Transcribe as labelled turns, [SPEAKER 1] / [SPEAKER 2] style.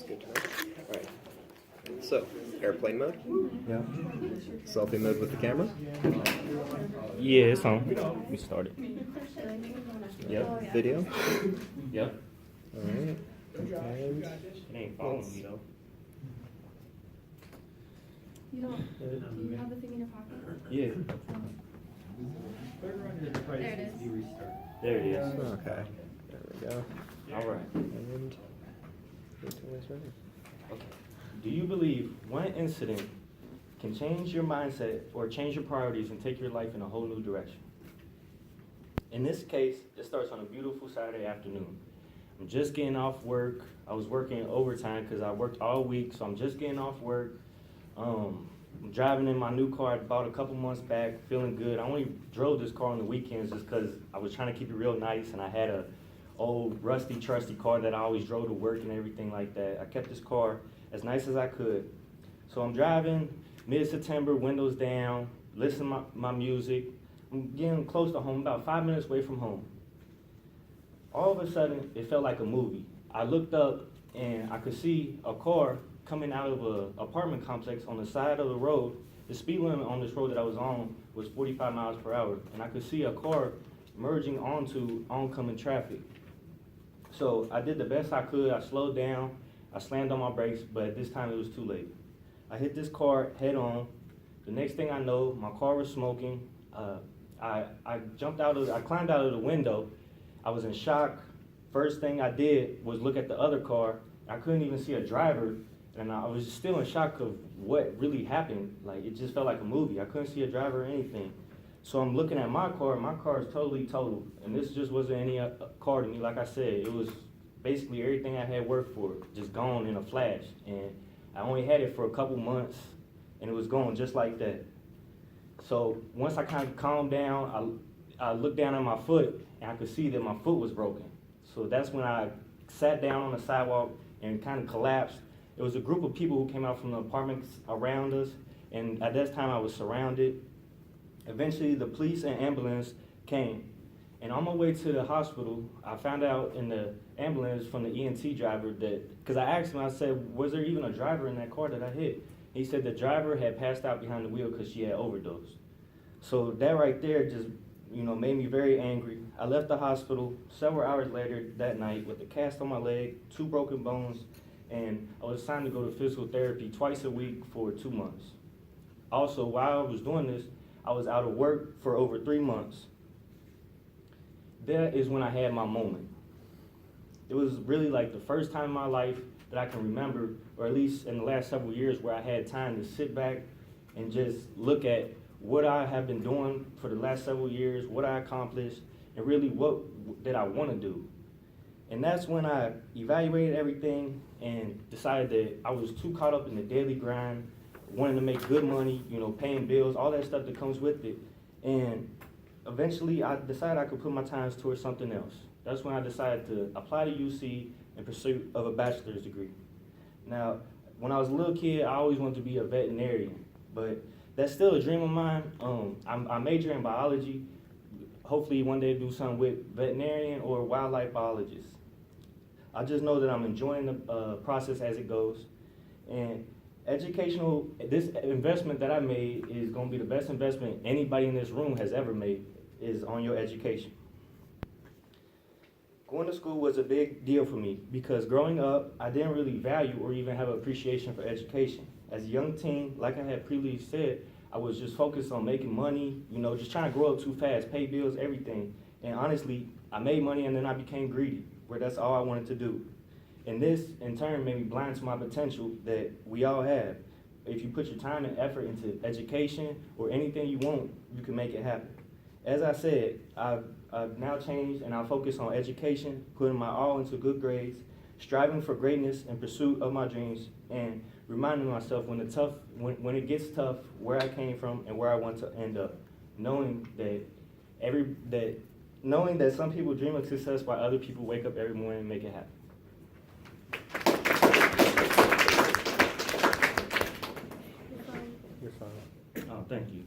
[SPEAKER 1] good to know. All right. So, airplane mode,
[SPEAKER 2] Yeah.
[SPEAKER 1] selfie mode with the camera.
[SPEAKER 2] Yeah, it's on. We started.
[SPEAKER 1] Yep. Video.
[SPEAKER 2] Yep.
[SPEAKER 1] All right. And
[SPEAKER 2] It ain't following me though.
[SPEAKER 3] You don't, do you have the thing in your pocket?
[SPEAKER 2] Yeah.
[SPEAKER 3] There it is.
[SPEAKER 2] There it is.
[SPEAKER 1] okay. There we go.
[SPEAKER 2] All right.
[SPEAKER 1] And wait till it's ready.
[SPEAKER 2] Okay. Do you believe one incident can change your mindset or change your priorities and take your life in a whole new direction? In this case, it starts on a beautiful Saturday afternoon. I'm just getting off work. I was working overtime because I worked all week, so I'm just getting off work. I'm driving in my new car I bought a couple months back, feeling good. I only drove this car on the weekends just because I was trying to keep it real nice, and I had a old rusty, trusty car that I always drove to work and everything like that. I kept this car as nice as I could. So I'm driving, mid-September, windows down, listening to my music. I'm getting close to home, about 5 minutes away from home. All of a sudden, it felt like a movie. I looked up and I could see a car coming out of an apartment complex on the side of the road. The speed limit on this road that I was on was 45 miles per hour, and I could see a car merging onto oncoming traffic. So I did the best I could. I slowed down, I slammed on my brakes, but at this time it was too late. I hit this car head on. The next thing I know, my car was smoking. I climbed out of the window. I was in shock. First thing I did was look at the other car. I couldn't even see a driver, and I was still in shock of what really happened. Like, it just felt like a movie. I couldn't see a driver or anything. So I'm looking at my car. My car is totally totaled, and this just wasn't any car to me. Like I said, it was basically everything I had worked for, just gone in a flash. And I only had it for a couple months, and it was gone just like that. So once I kind of calmed down, I looked down at my foot, and I could see that my foot was broken. So that's when I sat down on the sidewalk and kind of collapsed. It was a group of people who came out from the apartments around us, and at that time I was surrounded. Eventually the police and ambulance came, and on my way to the hospital, I found out in the ambulance from the EMT driver that, because I asked him, I said, was there even a driver in that car that I hit? He said the driver had passed out behind the wheel because she had overdosed. So that right there just, made me very angry. I left the hospital several hours later that night with a cast on my leg, 2 broken bones, and I was assigned to go to physical therapy twice a week for 2 months. Also, while I was doing this, I was out of work for over 3 months. That is when I had my moment. It was really like the first time in my life that I can remember, or at least in the last several years, where I had time to sit back and just look at what I have been doing for the last several years, what I accomplished, and really what did I want to do. And that's when I evaluated everything and decided that I was too caught up in the daily grind, wanting to make good money, paying bills, all that stuff that comes with it. And eventually I decided I could put my time towards something else. That's when I decided to apply to UC in pursuit of a bachelor's degree. Now, when I was a little kid, I always wanted to be a veterinarian, but that's still a dream of mine. I major in biology. Hopefully one day do something with veterinarian or wildlife biologist. I just know that I'm enjoying the process as it goes. And this investment that I made is gonna be the best investment anybody in this room has ever made, is on your education. Going to school was a big deal for me because growing up, I didn't really value or even have appreciation for education. As a young teen, like I had previously said, I was just focused on making money, just trying to grow up too fast, pay bills, everything. And honestly, I made money and then I became greedy, where that's all I wanted to do. And this, in turn, made me blind to my potential that we all have. If you put your time and effort into education or anything you want, you can make it happen. As I said, I've now changed and I focus on education, putting my all into good grades, striving for greatness in pursuit of my dreams, and reminding myself when it gets tough, where I came from and where I want to end up. Knowing that some people dream of success while other people wake up every morning and make it happen.
[SPEAKER 1] You're fine.
[SPEAKER 2] Oh, thank you.